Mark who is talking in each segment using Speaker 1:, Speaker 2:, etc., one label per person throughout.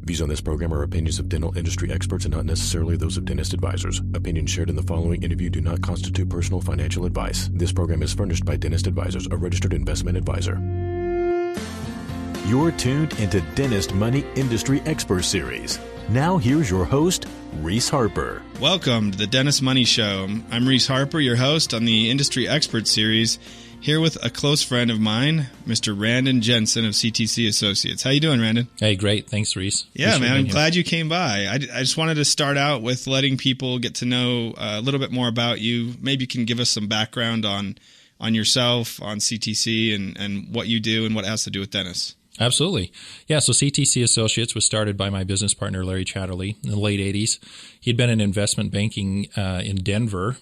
Speaker 1: Views on this program are opinions of dental industry experts and not necessarily those of dentist advisors. Opinions shared in the following interview do not constitute personal financial advice. This program is furnished by Dentist Advisors, a registered investment advisor. You're tuned into Dentist Money Industry Expert Series. Now here's your host, Reese Harper.
Speaker 2: Welcome to the Dentist Money Show. I'm Reese Harper, your host on the Industry Expert Series, here with a close friend of mine, Mr. Randon Jensen of CTC Associates. How you doing, Randon?
Speaker 3: Hey, great. Thanks, Reese.
Speaker 2: Yeah, man, I'm glad you came by. I just wanted to start out with letting people get to know a little bit more about you. Maybe you can give us some background on yourself, on CTC, and what you do and what it has to do with dentists.
Speaker 3: Absolutely. Yeah, so CTC Associates was started by my business partner, Larry Chatterley, in the late 80s. He'd been in investment banking in Denver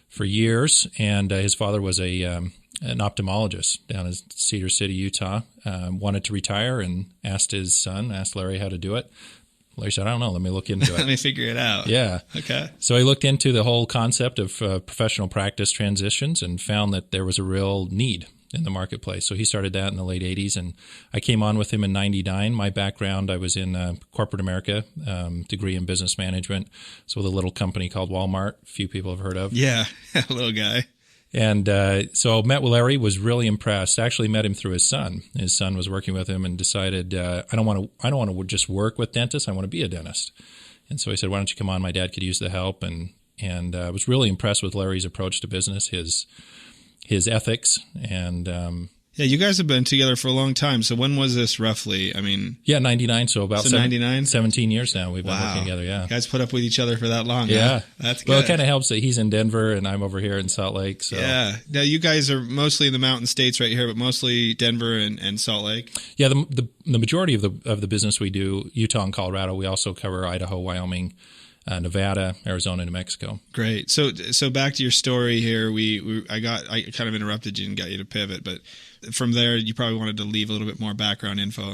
Speaker 3: for years, and his father was an ophthalmologist down in Cedar City, Utah. Wanted to retire and asked Larry how to do it. Larry said, I don't know, let me look into it.
Speaker 2: Let me figure it out.
Speaker 3: Yeah.
Speaker 2: Okay.
Speaker 3: So he looked into the whole concept of professional practice transitions and found that there was a real need in the marketplace. So he started that in the late 80s, and I came on with him in 99. My background, I was in corporate America, degree in business management. So with a little company called Walmart, few people have heard of.
Speaker 2: Yeah, little guy.
Speaker 3: And so met with Larry, was really impressed. Actually met him through his son. His son was working with him and decided, I don't want to just work with dentists. I want to be a dentist. And so he said, why don't you come on? My dad could use the help. And I was really impressed with Larry's approach to business, his ethics, and
Speaker 2: yeah, you guys have been together for a long time. So when was this roughly? I mean,
Speaker 3: 99. So about
Speaker 2: 99?
Speaker 3: 17 years now we've been working together. Yeah,
Speaker 2: you guys put up with each other for that long.
Speaker 3: Yeah,
Speaker 2: huh? That's good.
Speaker 3: Well, it kind of helps that he's in Denver and I'm over here in Salt Lake. So
Speaker 2: yeah, now you guys are mostly in the mountain states right here, but mostly Denver and Salt Lake.
Speaker 3: Yeah, the majority of the business we do, Utah and Colorado. We also cover Idaho, Wyoming, Nevada, Arizona, New Mexico.
Speaker 2: Great. So back to your story here. I kind of interrupted you and got you to pivot, but from there you probably wanted to leave a little bit more background info.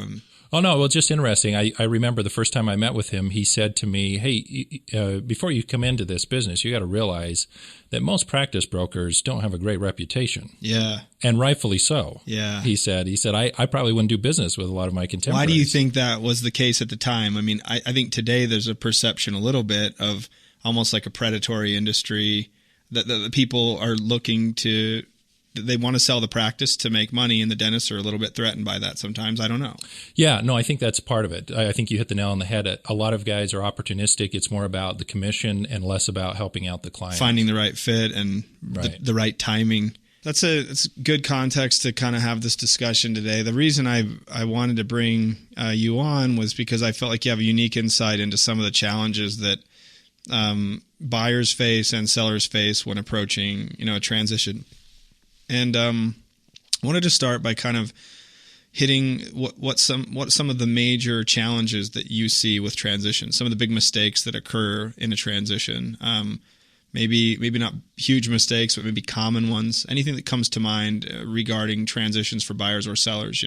Speaker 3: Oh no, well, just interesting. I remember the first time I met with him, he said to me, "Hey, before you come into this business, you got to realize that most practice brokers don't have a great reputation."
Speaker 2: Yeah,
Speaker 3: and rightfully so.
Speaker 2: Yeah,
Speaker 3: he said, I probably wouldn't do business with a lot of my contemporaries.
Speaker 2: Why do you think that was the case at the time? I mean, I think today there's a perception a little bit of almost like a predatory industry that the people are looking to. They want to sell the practice to make money, and the dentists are a little bit threatened by that sometimes. I don't know.
Speaker 3: Yeah, no, I think that's part of it. I think you hit the nail on the head. A lot of guys are opportunistic. It's more about the commission and less about helping out the client.
Speaker 2: Finding the right fit and the right timing. It's good context to kind of have this discussion today. The reason I wanted to bring you on was because I felt like you have a unique insight into some of the challenges that buyers face and sellers face when approaching, a transition. And I wanted to start by kind of hitting what some of the major challenges that you see with transition, some of the big mistakes that occur in a transition. Maybe not huge mistakes, but maybe common ones. Anything that comes to mind regarding transitions for buyers or sellers,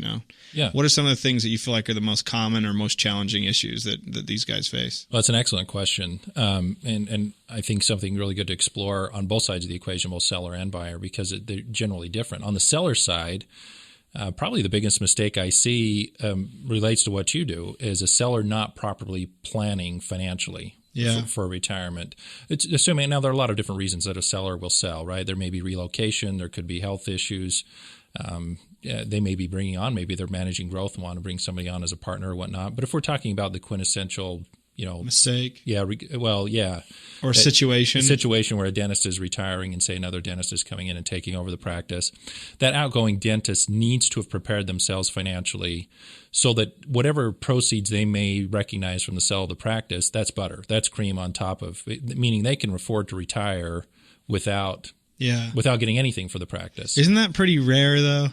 Speaker 3: Yeah.
Speaker 2: What are some of the things that you feel like are the most common or most challenging issues that these guys face?
Speaker 3: Well, that's an excellent question. And I think something really good to explore on both sides of the equation, both seller and buyer, because they're generally different. On the seller side, probably the biggest mistake I see relates to what you do, is a seller not properly planning financially.
Speaker 2: Yeah.
Speaker 3: For retirement. It's assuming now there are a lot of different reasons that a seller will sell, right? There may be relocation, there could be health issues. They may be bringing on, maybe they're managing growth and want to bring somebody on as a partner or whatnot. But if we're talking about the quintessential,
Speaker 2: mistake.
Speaker 3: Yeah.
Speaker 2: Or
Speaker 3: situation where a dentist is retiring and say another dentist is coming in and taking over the practice, that outgoing dentist needs to have prepared themselves financially so that whatever proceeds they may recognize from the sale of the practice, that's butter, that's cream on top of it, meaning they can afford to retire without getting anything for the practice.
Speaker 2: Isn't that pretty rare though?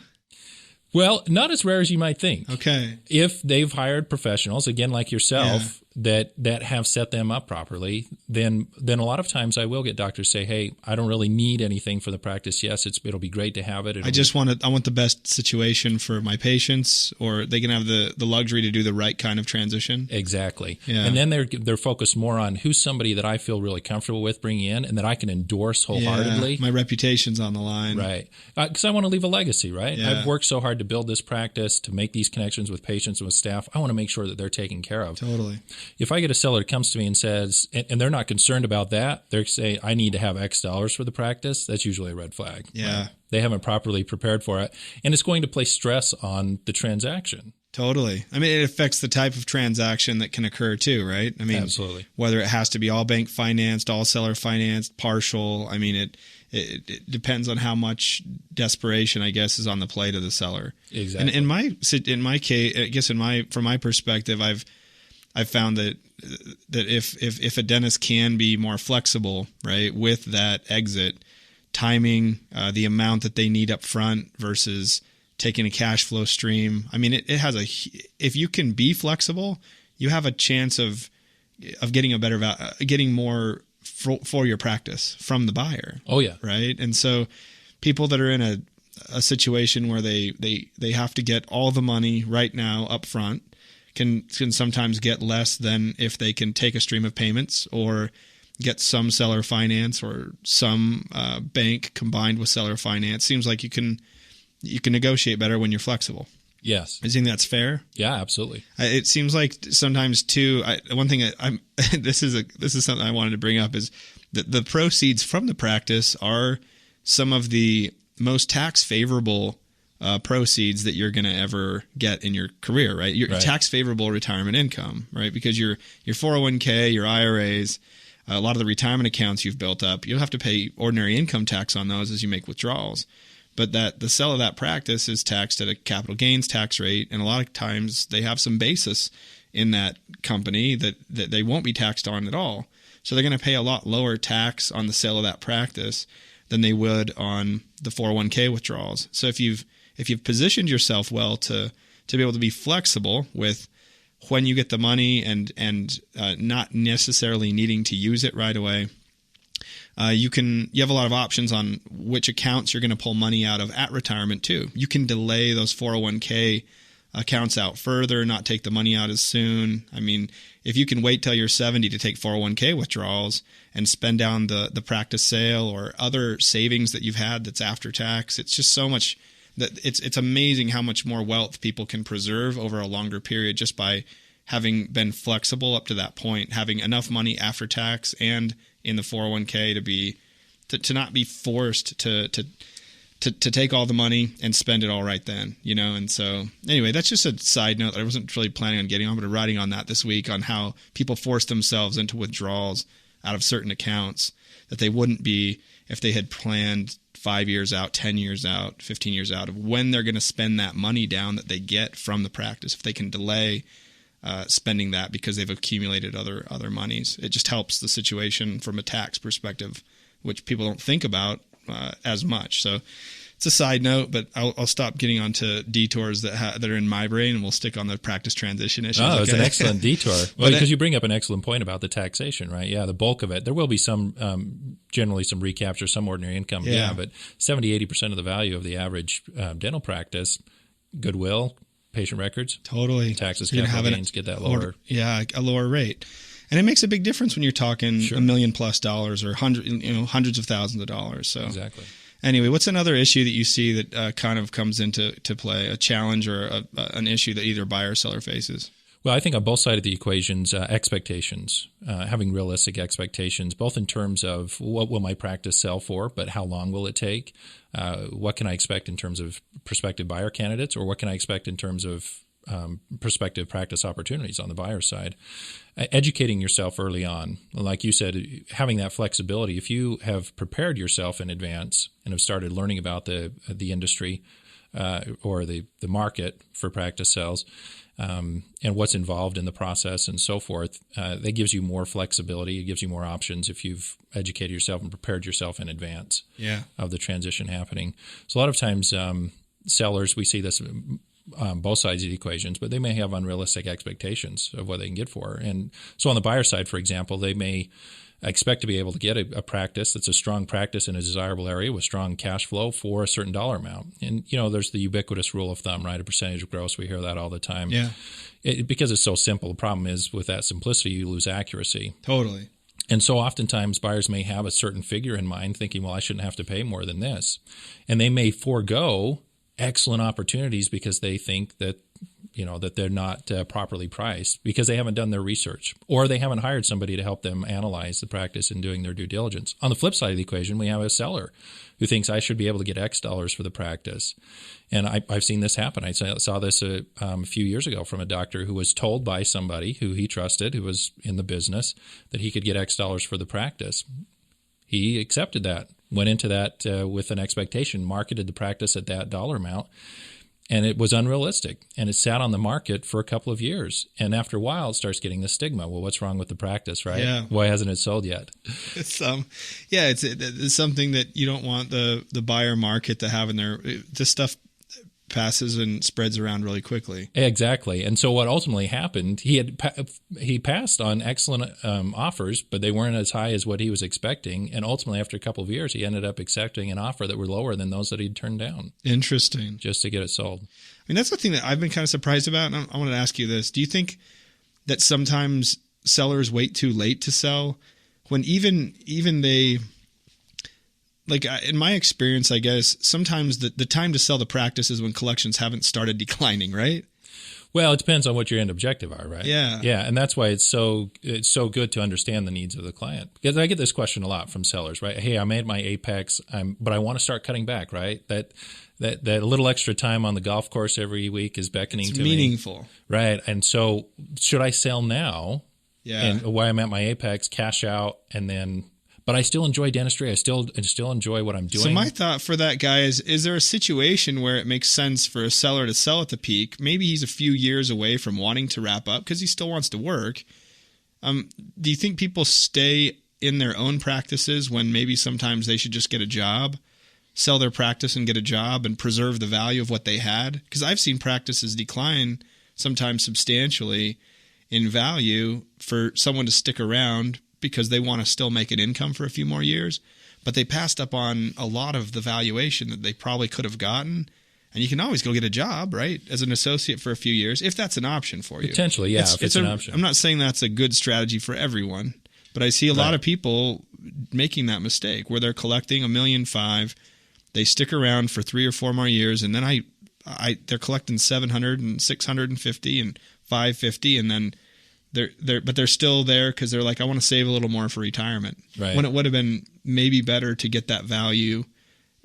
Speaker 3: Well, not as rare as you might think.
Speaker 2: Okay.
Speaker 3: If they've hired professionals, again, like yourself, that have set them up properly, then a lot of times I will get doctors say, "Hey, I don't really need anything for the practice. Yes, it'll be great to have it.
Speaker 2: I want the best situation for my patients, or they can have the luxury to do the right kind of transition."
Speaker 3: Exactly.
Speaker 2: Yeah.
Speaker 3: And then they're focused more on who's somebody that I feel really comfortable with bringing in and that I can endorse wholeheartedly.
Speaker 2: Yeah, my reputation's on the line.
Speaker 3: Right. Because I want to leave a legacy, right?
Speaker 2: Yeah.
Speaker 3: I've worked so hard to build this practice, to make these connections with patients and with staff. I want to make sure that they're taken care of.
Speaker 2: Totally.
Speaker 3: If I get a seller that comes to me and says, and they're not concerned about that, they're saying, I need to have X dollars for the practice, that's usually a red flag.
Speaker 2: Yeah.
Speaker 3: Right? They haven't properly prepared for it. And it's going to place stress on the transaction.
Speaker 2: Totally. I mean, it affects the type of transaction that can occur too, right? I mean,
Speaker 3: absolutely.
Speaker 2: Whether it has to be all bank financed, all seller financed, partial. I mean, it depends on how much desperation, I guess, is on the plate of the seller.
Speaker 3: Exactly.
Speaker 2: And in my case, I guess from my perspective, I've found that if a dentist can be more flexible, right, with that exit timing, the amount that they need up front versus taking a cash flow stream. I mean, it has if you can be flexible, you have a chance of getting a better getting more for your practice from the buyer.
Speaker 3: Oh yeah.
Speaker 2: Right. And so people that are in a situation where they have to get all the money right now up front can sometimes get less than if they can take a stream of payments or get some seller finance or some bank combined with seller finance. Seems like you can negotiate better when you're flexible.
Speaker 3: Yes.
Speaker 2: I think that's fair.
Speaker 3: Yeah, absolutely.
Speaker 2: It seems like sometimes too. One thing this is something I wanted to bring up is that the proceeds from the practice are some of the most tax favorable proceeds that you're going to ever get in your career. Right, your tax favorable retirement income. Right, because your 401k, your IRAs, a lot of the retirement accounts you've built up, you'll have to pay ordinary income tax on those as you make withdrawals. But that the sale of that practice is taxed at a capital gains tax rate, and a lot of times they have some basis in that company that they won't be taxed on at all. So they're going to pay a lot lower tax on the sale of that practice than they would on the 401k withdrawals. So if you've positioned yourself well to be able to be flexible with when you get the money and not necessarily needing to use it right away, you have a lot of options on which accounts you're going to pull money out of at retirement too. You can delay those 401k accounts out further, not take the money out as soon. I mean, if you can wait till you're 70 to take 401k withdrawals and spend down the practice sale or other savings that you've had that's after tax, it's just so much that it's amazing how much more wealth people can preserve over a longer period just by having been flexible up to that point, having enough money after tax and in the 401k to not be forced to take all the money and spend it all right then, And so anyway, that's just a side note that I wasn't really planning on getting on, but writing on that this week on how people force themselves into withdrawals out of certain accounts that they wouldn't be if they had planned 5 years out, 10 years out, 15 years out of when they're going to spend that money down that they get from the practice. If they can delay spending that because they've accumulated other monies, it just helps the situation from a tax perspective, which people don't think about as much. So it's a side note, but I'll stop getting onto detours that are in my brain, and we'll stick on the practice transition issues.
Speaker 3: Oh, it's an excellent detour. Well, because you bring up an excellent point about the taxation, right? Yeah, the bulk of it. There will be some, generally some recapture, some ordinary income. Yeah, but 70-80% of the value of the average dental practice, goodwill, patient records,
Speaker 2: totally
Speaker 3: taxes, capital gains, get that lower.
Speaker 2: A lower rate. And it makes a big difference when you're talking $1 million+ or hundreds of thousands of dollars. So
Speaker 3: exactly.
Speaker 2: Anyway, what's another issue that you see that kind of comes into play, a challenge or an issue that either buyer or seller faces?
Speaker 3: Well, I think on both sides of the equations, expectations, having realistic expectations, both in terms of what will my practice sell for, but how long will it take? What can I expect in terms of prospective buyer candidates, or what can I expect in terms of prospective practice opportunities on the buyer side? Educating yourself early on. Like you said, having that flexibility. If you have prepared yourself in advance and have started learning about the industry or the market for practice sales, and what's involved in the process and so forth, that gives you more flexibility. It gives you more options if you've educated yourself and prepared yourself in advance of the transition happening. So a lot of times sellers, we see this both sides of the equations, but they may have unrealistic expectations of what they can get for. And so on the buyer side, for example, they may expect to be able to get a practice that's a strong practice in a desirable area with strong cash flow for a certain dollar amount. And, there's the ubiquitous rule of thumb, right? A percentage of gross. We hear that all the time.
Speaker 2: Yeah.
Speaker 3: Because it's so simple. The problem is with that simplicity, you lose accuracy.
Speaker 2: Totally.
Speaker 3: And so oftentimes buyers may have a certain figure in mind thinking, well, I shouldn't have to pay more than this. And they may forego excellent opportunities because they think that, that they're not properly priced because they haven't done their research or they haven't hired somebody to help them analyze the practice and doing their due diligence. On the flip side of the equation, we have a seller who thinks I should be able to get X dollars for the practice. And I've seen this happen. I saw this a few years ago from a doctor who was told by somebody who he trusted, who was in the business, that he could get X dollars for the practice. He accepted that, went into that with an expectation, marketed the practice at that dollar amount, and it was unrealistic. And it sat on the market for a couple of years. And after a while, it starts getting the stigma. Well, what's wrong with the practice, right?
Speaker 2: Yeah.
Speaker 3: Why hasn't it sold yet?
Speaker 2: It's something that you don't want the buyer market to have in there. This stuff passes and spreads around really quickly.
Speaker 3: Exactly. And so what ultimately happened, he passed on excellent offers, but they weren't as high as what he was expecting. And ultimately, after a couple of years, he ended up accepting an offer that were lower than those that he'd turned down.
Speaker 2: Interesting.
Speaker 3: Just to get it sold.
Speaker 2: I mean, that's the thing that I've been kind of surprised about. And I want to ask you this. Do you think that sometimes sellers wait too late to sell when even they... Like in my experience, I guess sometimes the time to sell the practice is when collections haven't started declining, right?
Speaker 3: Well, it depends on what your end objective are, right?
Speaker 2: Yeah.
Speaker 3: Yeah, and that's why it's so good to understand the needs of the client. Because I get this question a lot from sellers, right? Hey, I made my apex, but I want to start cutting back, right? That little extra time on the golf course every week is beckoning to me.
Speaker 2: It's meaningful.
Speaker 3: Right. And so should I sell now?
Speaker 2: Yeah.
Speaker 3: And while I'm at my apex, cash out, and then... But I still enjoy dentistry. I still enjoy what I'm doing.
Speaker 2: So my thought for that guy is there a situation where it makes sense for a seller to sell at the peak? Maybe he's a few years away from wanting to wrap up because he still wants to work. Do you think people stay in their own practices when maybe sometimes they should just get a job, sell their practice and get a job and preserve the value of what they had? Because I've seen practices decline sometimes substantially in value for someone to stick around because they want to still make an income for a few more years, but they passed up on a lot of the valuation that they probably could have gotten. And you can always go get a job, right, as an associate for a few years, if that's an option for you.
Speaker 3: Potentially, yeah, if it's an option.
Speaker 2: I'm not saying that's a good strategy for everyone, but I see a lot of people making that mistake where they're collecting $1.5 million. They stick around for 3 or 4 more years, and then they're collecting $700 and $650 and $550, and then they're still there because they're like, I want to save a little more for retirement.
Speaker 3: Right.
Speaker 2: When it would have been maybe better to get that value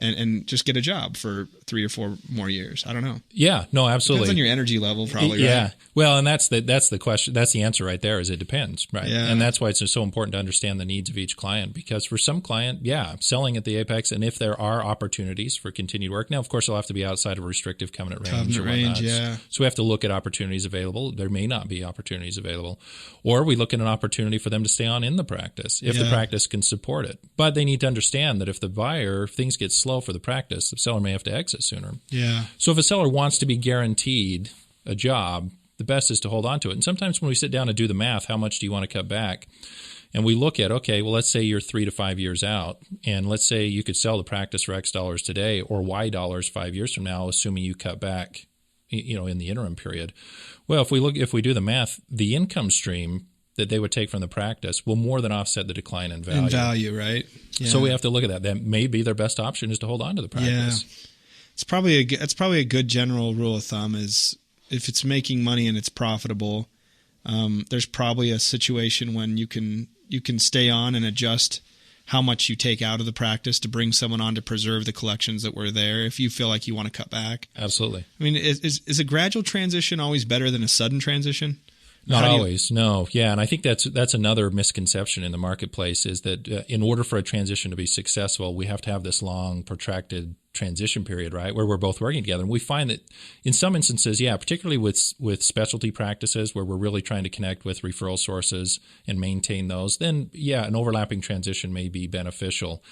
Speaker 2: and just get a job for 3 or 4 more years. I don't know.
Speaker 3: Yeah, no, absolutely.
Speaker 2: Depends on your energy level, probably.
Speaker 3: Yeah.
Speaker 2: Right?
Speaker 3: Well, and that's the question. That's the answer right there. Is it depends, right?
Speaker 2: Yeah.
Speaker 3: And that's why it's so important to understand the needs of each client. Because for some client, selling at the apex, and if there are opportunities for continued work, now of course it'll have to be outside of a restrictive covenant range.
Speaker 2: Yeah.
Speaker 3: So we have to look at opportunities available. There may not be opportunities available, or we look at an opportunity for them to stay on in the practice if the practice can support it. But they need to understand that if things get slow for the practice, the seller may have to exit sooner.
Speaker 2: Yeah.
Speaker 3: So if a seller wants to be guaranteed a job, the best is to hold on to it. And sometimes when we sit down and do the math, how much do you want to cut back? And we look at, okay, well, let's say you're 3 to 5 years out, and let's say you could sell the practice for X dollars today or Y dollars 5 years from now, assuming you cut back, in the interim period. Well, if we do the math, the income stream that they would take from the practice will more than offset the decline in value.
Speaker 2: In value, right? Yeah.
Speaker 3: So we have to look at that. That may be their best option is to hold on to the practice.
Speaker 2: Yeah. It's probably a good general rule of thumb is if it's making money and it's profitable, there's probably a situation when you can stay on and adjust how much you take out of the practice to bring someone on to preserve the collections that were there if you feel like you want to cut back.
Speaker 3: Absolutely.
Speaker 2: I mean, is a gradual transition always better than a sudden transition?
Speaker 3: Not always, no. Yeah, and I think that's another misconception in the marketplace is that in order for a transition to be successful, we have to have this long, protracted transition period, right, where we're both working together. And we find that in some instances, yeah, particularly with specialty practices where we're really trying to connect with referral sources and maintain those, then yeah, an overlapping transition may be beneficial.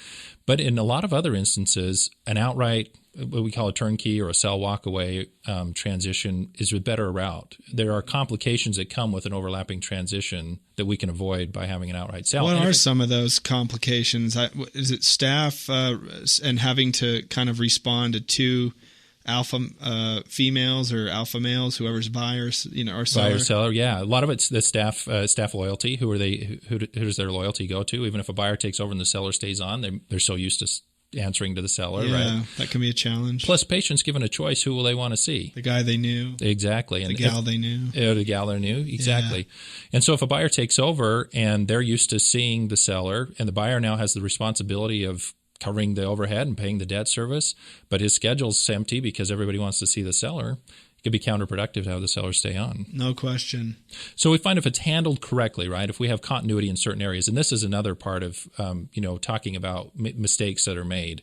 Speaker 3: But in a lot of other instances, an outright, what we call a turnkey or a cell walk-away transition is a better route. There are complications that come with an overlapping transition that we can avoid by having an outright sell.
Speaker 2: What are some of those complications? Is it staff and having to kind of respond to two alpha females or alpha males, whoever's buyer, or seller?
Speaker 3: Buyer, seller, yeah. A lot of it's the staff loyalty. Who does their loyalty go to? Even if a buyer takes over and the seller stays on, they're so used to answering to the seller, right?
Speaker 2: That can be a challenge.
Speaker 3: Plus, patients given a choice, who will they want to see?
Speaker 2: The guy they knew.
Speaker 3: Exactly.
Speaker 2: The gal they knew.
Speaker 3: The gal they knew, exactly. Yeah. And so if a buyer takes over and they're used to seeing the seller, and the buyer now has the responsibility of covering the overhead and paying the debt service, but his schedule's empty because everybody wants to see the seller, it could be counterproductive to have the seller stay on.
Speaker 2: No question.
Speaker 3: So we find if it's handled correctly, right, if we have continuity in certain areas, and this is another part of, talking about mistakes that are made,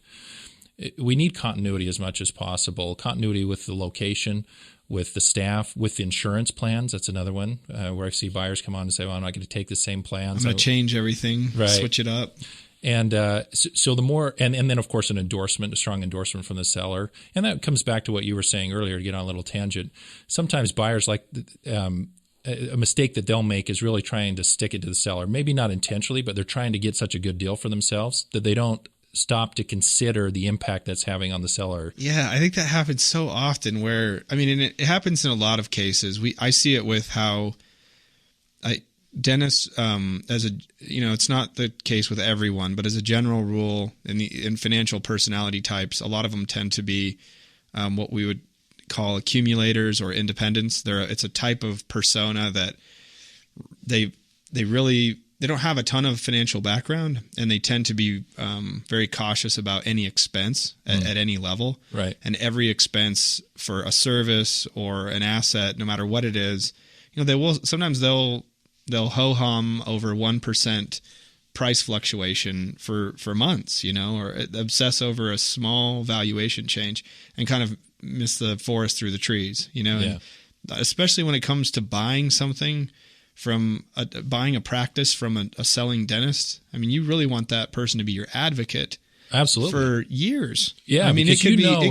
Speaker 3: we need continuity as much as possible. Continuity with the location, with the staff, with the insurance plans. That's another one where I see buyers come on and say, well, I'm not going to take the same plans.
Speaker 2: I'm going to change everything,
Speaker 3: right,
Speaker 2: switch it up.
Speaker 3: And so the more, and then of course a strong endorsement from the seller, and that comes back to what you were saying earlier. To get on a little tangent, sometimes buyers like a mistake that they'll make is really trying to stick it to the seller. Maybe not intentionally, but they're trying to get such a good deal for themselves that they don't stop to consider the impact that's having on the seller.
Speaker 2: Yeah, I think that happens so often. And it happens in a lot of cases. I see it with how dentists, it's not the case with everyone, but as a general rule, in financial personality types, a lot of them tend to be what we would call accumulators or independents. It's a type of persona that they don't have a ton of financial background, and they tend to be very cautious about any expense at any level.
Speaker 3: Right.
Speaker 2: And every expense for a service or an asset, no matter what it is, they'll ho-hum over 1% price fluctuation for months, or obsess over a small valuation change and kind of miss the forest through the trees,
Speaker 3: Yeah.
Speaker 2: And especially when it comes to buying something buying a practice from a selling dentist. I mean, you really want that person to be your advocate.
Speaker 3: Absolutely.
Speaker 2: For years.
Speaker 3: Yeah,
Speaker 2: I mean, it could
Speaker 3: be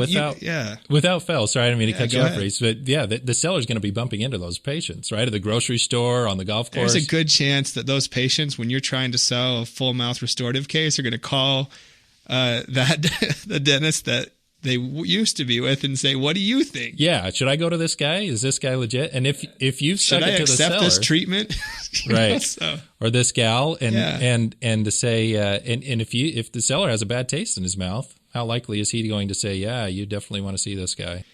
Speaker 3: without fail. Sorry, I didn't mean to cut you off, Reese. But yeah, the seller's going to be bumping into those patients, right? At the grocery store, on the golf course.
Speaker 2: There's a good chance that those patients, when you're trying to sell a full mouth restorative case, are going to call the dentist that they used to be with and say, "What do you think?
Speaker 3: Yeah, should I go to this guy? Is this guy legit? And if you've stuck it to the seller,
Speaker 2: should I accept this treatment?"
Speaker 3: Right. Or this gal, and to say, and if the seller has a bad taste in his mouth, how likely is he going to say, "Yeah, you definitely want to see this guy"?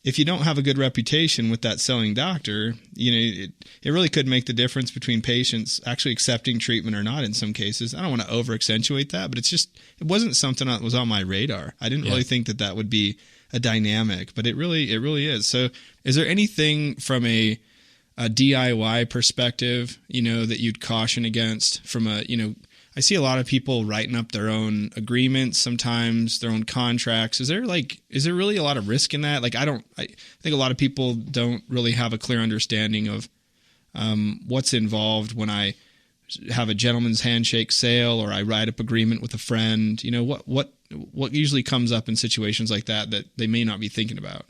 Speaker 2: If you don't have a good reputation with that selling doctor, it really could make the difference between patients actually accepting treatment or not in some cases. I don't want to over accentuate that, but it wasn't something that was on my radar. I didn't really think that would be a dynamic, but it really is. So is there anything from a DIY perspective, that you'd caution against from I see a lot of people writing up their own agreements, sometimes their own contracts. Is there really a lot of risk in that? I think a lot of people don't really have a clear understanding of what's involved when I have a gentleman's handshake sale or I write up agreement with a friend. What usually comes up in situations like that they may not be thinking about?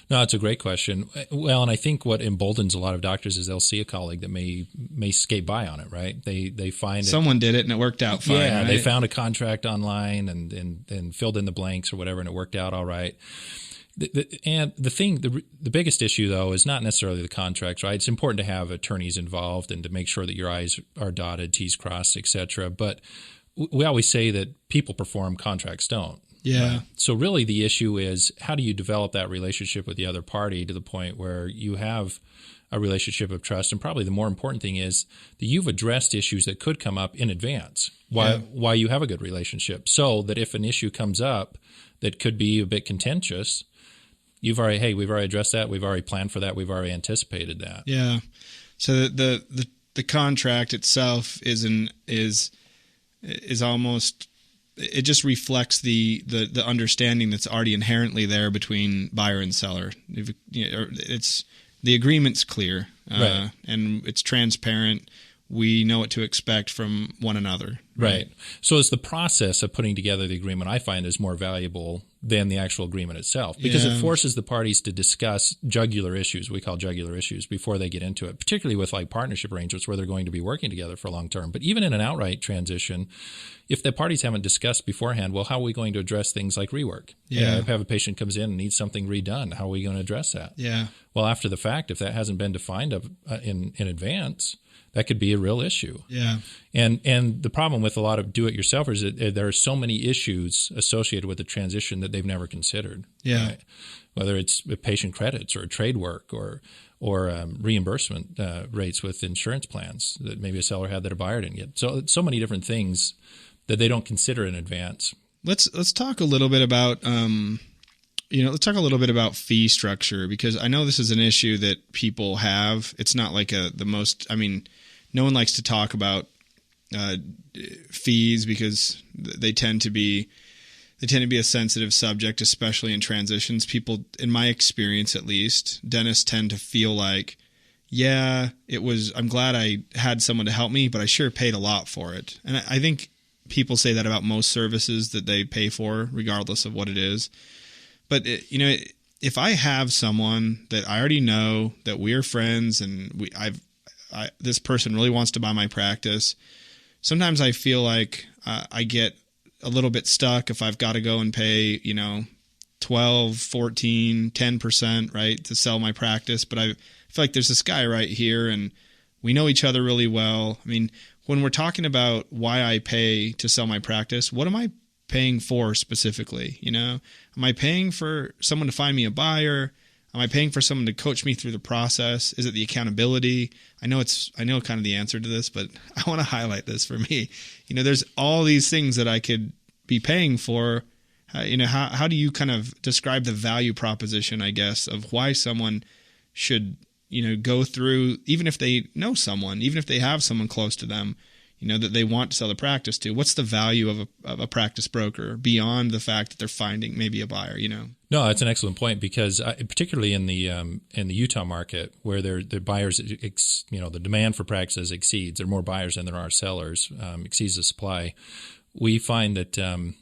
Speaker 3: No, it's a great question. Well, and I think what emboldens a lot of doctors is they'll see a colleague that may skate by on it, right? They find
Speaker 2: someone did it and it worked out fine.
Speaker 3: Yeah,
Speaker 2: right?
Speaker 3: They found a contract online and filled in the blanks or whatever, and it worked out all right. The biggest issue though is not necessarily the contracts, right? It's important to have attorneys involved and to make sure that your I's are dotted, T's crossed, etc. But we always say that people perform, contracts don't.
Speaker 2: Yeah.
Speaker 3: Right? So really the issue is, how do you develop that relationship with the other party to the point where you have a relationship of trust? And probably the more important thing is that you've addressed issues that could come up in advance why you have a good relationship, so that if an issue comes up that could be a bit contentious, we've already addressed that. We've already planned for that. We've already anticipated that.
Speaker 2: Yeah. So the contract itself is almost it just reflects the understanding that's already inherently there between buyer and seller. It's the agreement's clear,
Speaker 3: right,
Speaker 2: and it's transparent. We know what to expect from one another.
Speaker 3: Right. So it's the process of putting together the agreement I find is more valuable than the actual agreement itself, because it forces the parties to discuss jugular issues, we call jugular issues, before they get into it, particularly with like partnership arrangements where they're going to be working together for long term. But even in an outright transition, if the parties haven't discussed beforehand, well, how are we going to address things like rework?
Speaker 2: Yeah.
Speaker 3: If a patient comes in and needs something redone, how are we going to address that?
Speaker 2: Yeah.
Speaker 3: Well, after the fact, if that hasn't been defined in advance, that could be a real issue.
Speaker 2: Yeah.
Speaker 3: And the problem with a lot of do-it-yourselfers is that there are so many issues associated with the transition that they've never considered.
Speaker 2: Yeah.
Speaker 3: Right? Whether it's patient credits or trade work or reimbursement rates with insurance plans that maybe a seller had that a buyer didn't get. So many different things that they don't consider in advance.
Speaker 2: Let's talk a little bit about let's talk a little bit about fee structure, because I know this is an issue that people have. It's not like no one likes to talk about fees because they tend to be a sensitive subject, especially in transitions. People, in my experience at least, dentists tend to feel like, I'm glad I had someone to help me, but I sure paid a lot for it. And I think people say that about most services that they pay for, regardless of what it is. But if I have someone that I already know, that we're friends, and this person really wants to buy my practice, sometimes I feel like I get a little bit stuck if I've got to go and pay 12, 14, 10%, right, to sell my practice. But I feel like there's this guy right here, and we know each other really well. I mean, when we're talking about why I pay to sell my practice, what am I paying for specifically? Am I paying for someone to find me a buyer? Am I paying for someone to coach me through the process? Is it the accountability? I know kind of the answer to this, but I want to highlight this for me. There's all these things that I could be paying for. How do you kind of describe the value proposition, I guess, of why someone should, go through, even if they know someone, even if they have someone close to them, that they want to sell the practice to? What's the value of a practice broker beyond the fact that they're finding maybe a buyer?
Speaker 3: No, that's an excellent point, because particularly in the Utah market, where the buyers, the demand for practices exceeds, there are more buyers than there are sellers, exceeds the supply. We find that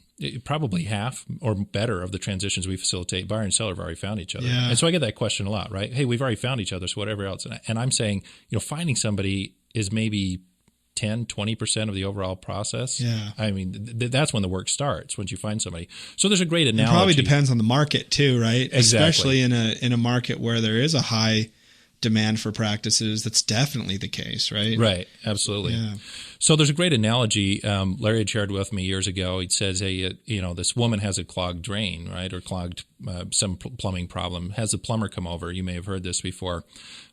Speaker 3: probably half or better of the transitions we facilitate, buyer and seller have already found each other.
Speaker 2: Yeah.
Speaker 3: And so I get that question a lot, right? Hey, we've already found each other, so whatever else. And I'm saying, finding somebody is maybe 10, 20% of the overall process.
Speaker 2: Yeah.
Speaker 3: I mean, that's when the work starts, once you find somebody. So there's a great analogy.
Speaker 2: It probably depends on the market too, right?
Speaker 3: Exactly.
Speaker 2: Especially in a market where there is a high demand for practices. That's definitely the case, right?
Speaker 3: Right. Absolutely.
Speaker 2: Yeah.
Speaker 3: So there's a great analogy Larry had shared with me years ago. He says, hey, this woman has a clogged drain, right, or clogged some plumbing problem, has a plumber come over. You may have heard this before.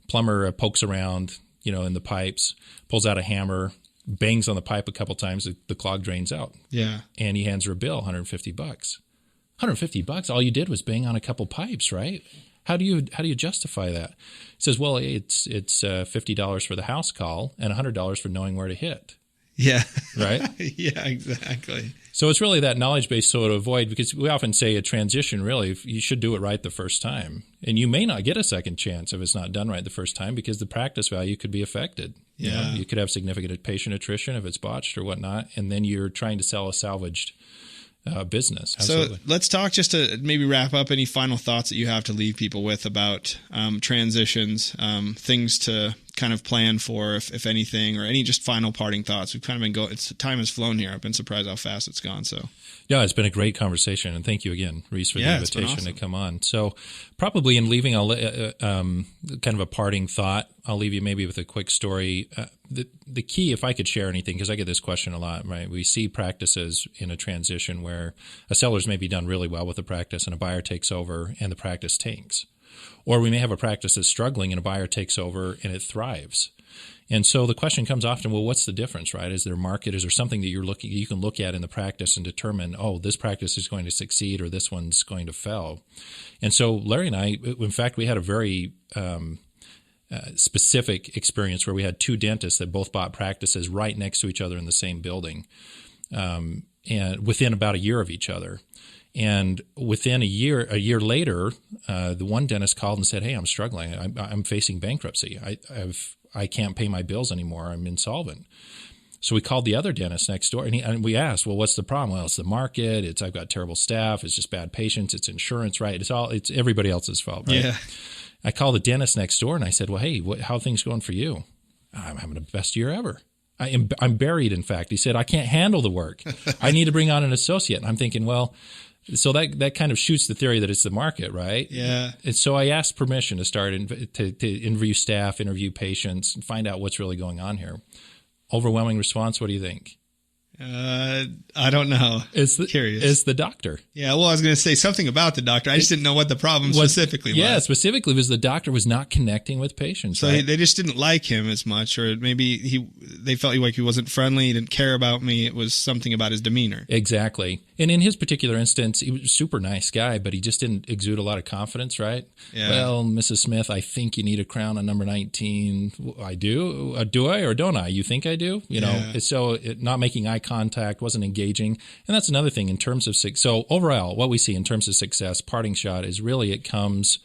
Speaker 3: Plumber pokes around, in the pipes, pulls out a hammer, bangs on the pipe a couple times, the clog drains out.
Speaker 2: Yeah.
Speaker 3: And he hands her a bill, $150. $150? All you did was bang on a couple pipes, right? How do you justify that? He says, well, it's $50 for the house call and $100 for knowing where to hit.
Speaker 2: Yeah.
Speaker 3: Right?
Speaker 2: Yeah, exactly.
Speaker 3: So it's really that knowledge base to avoid, because we often say a transition, really, you should do it right the first time. And you may not get a second chance if it's not done right the first time, because the practice value could be affected.
Speaker 2: Yeah.
Speaker 3: You could have significant patient attrition if it's botched or whatnot, and then you're trying to sell a salvaged business. Absolutely.
Speaker 2: So let's talk, just to maybe wrap up, any final thoughts that you have to leave people with about transitions, things to kind of plan for, if anything, or any just final parting thoughts. We've kind of been going, time has flown here. I've been surprised how fast it's gone. So
Speaker 3: yeah, it's been a great conversation, and thank you again, Reese, for the invitation
Speaker 2: awesome
Speaker 3: to come on. So probably in leaving kind of a parting thought, I'll leave you maybe with a quick story. The key, if I could share anything, because I get this question a lot, right? We see practices in a transition where a seller's maybe done really well with the practice and a buyer takes over and the practice tanks. Or we may have a practice that's struggling and a buyer takes over and it thrives. And so the question comes often, well, what's the difference, right? Is there a market? Is there something that you can look at in the practice and determine, oh, this practice is going to succeed or this one's going to fail? And so Larry and I, in fact, we had a very specific experience where we had two dentists that both bought practices right next to each other in the same building. and within about a year of each other. And within a year later, the one dentist called and said, "Hey, I'm struggling. I'm facing bankruptcy. I can't pay my bills anymore. I'm insolvent." So we called the other dentist next door, and we asked, "Well, what's the problem?" "Well, it's the market. I've got terrible staff. It's just bad patients. It's insurance, right? It's everybody else's fault, right?"
Speaker 2: Yeah.
Speaker 3: I called the dentist next door, and I said, "Well, hey, how are things going for you?" "I'm having the best year ever. I'm buried, in fact." He said, "I can't handle the work. I need to bring on an associate." And I'm thinking, well, so that kind of shoots the theory that it's the market, right?
Speaker 2: Yeah.
Speaker 3: And so I asked permission to start to interview staff, interview patients, and find out what's really going on here. Overwhelming response. What do you think?
Speaker 2: I don't know. Curious.
Speaker 3: It's the doctor.
Speaker 2: Yeah, well, I was going to say something about the doctor. I just didn't know what the problem specifically was.
Speaker 3: Yeah, specifically was the doctor was not connecting with patients.
Speaker 2: So
Speaker 3: right?
Speaker 2: they just didn't like him as much, or maybe they felt like he wasn't friendly, he didn't care about me. It was something about his demeanor.
Speaker 3: Exactly. And in his particular instance, he was a super nice guy, but he just didn't exude a lot of confidence, right?
Speaker 2: Yeah.
Speaker 3: "Well, Mrs. Smith, I think you need a crown on number 19. I do. Do I or don't I? You think I do? So not making eye contact, wasn't engaging. And that's another thing in terms of so overall, what we see in terms of success, parting shot is really it comes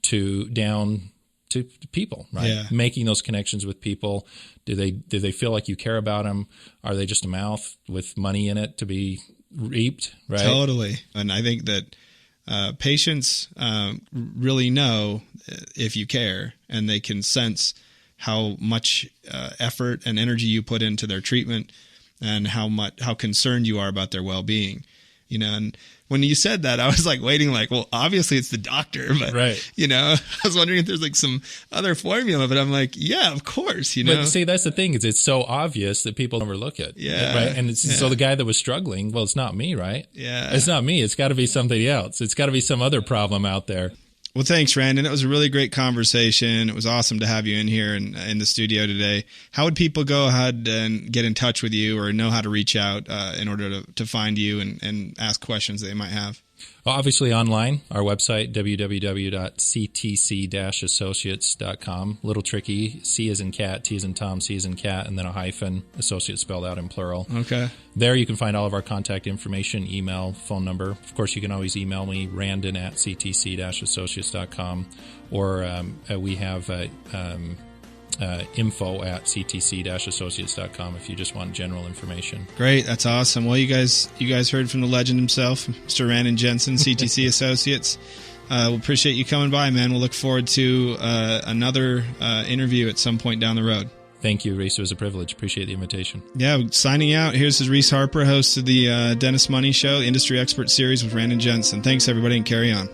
Speaker 3: down to people, right?
Speaker 2: Yeah.
Speaker 3: Making those connections with people. Do they feel like you care about them? Are they just a mouth with money in it to be reaped, right?
Speaker 2: Totally. And I think that patients really know if you care, and they can sense how much effort and energy you put into their treatment, and how concerned you are about their well-being. And when you said that, I was like waiting, like, well, obviously it's the doctor, but
Speaker 3: right.
Speaker 2: I was wondering if there's like some other formula, but I'm like, yeah, of course,
Speaker 3: But see, that's the thing, is it's so obvious that people overlook it.
Speaker 2: Yeah.
Speaker 3: Right. And so the guy that was struggling, well, it's not me, right?
Speaker 2: Yeah.
Speaker 3: It's not me. It's got to be somebody else. It's got to be some other problem out there.
Speaker 2: Well, thanks, Randon. It was a really great conversation. It was awesome to have you in here and in the studio today. How would people go ahead and get in touch with you, or know how to reach out in order to find you and ask questions they might have?
Speaker 3: Well, obviously online, our website, www.ctc-associates.com. Little tricky, C as in cat, T as in Tom, C as in cat, and then a hyphen, associate spelled out in plural.
Speaker 2: Okay.
Speaker 3: There you can find all of our contact information, email, phone number. Of course, you can always email me, randon@ctc-associates.com, or we have info@ctc-associates.com if you just want general information.
Speaker 2: Great. That's awesome. Well, you guys heard from the legend himself, Mr. Randon Jensen, CTC Associates. We appreciate you coming by, man. We'll look forward to another interview at some point down the road.
Speaker 3: Thank you, Reese. It was a privilege. Appreciate the invitation.
Speaker 2: Yeah, signing out. Here's Reese Harper, host of the Dentist Money Show, Industry Expert Series with Randon Jensen. Thanks, everybody, and carry on.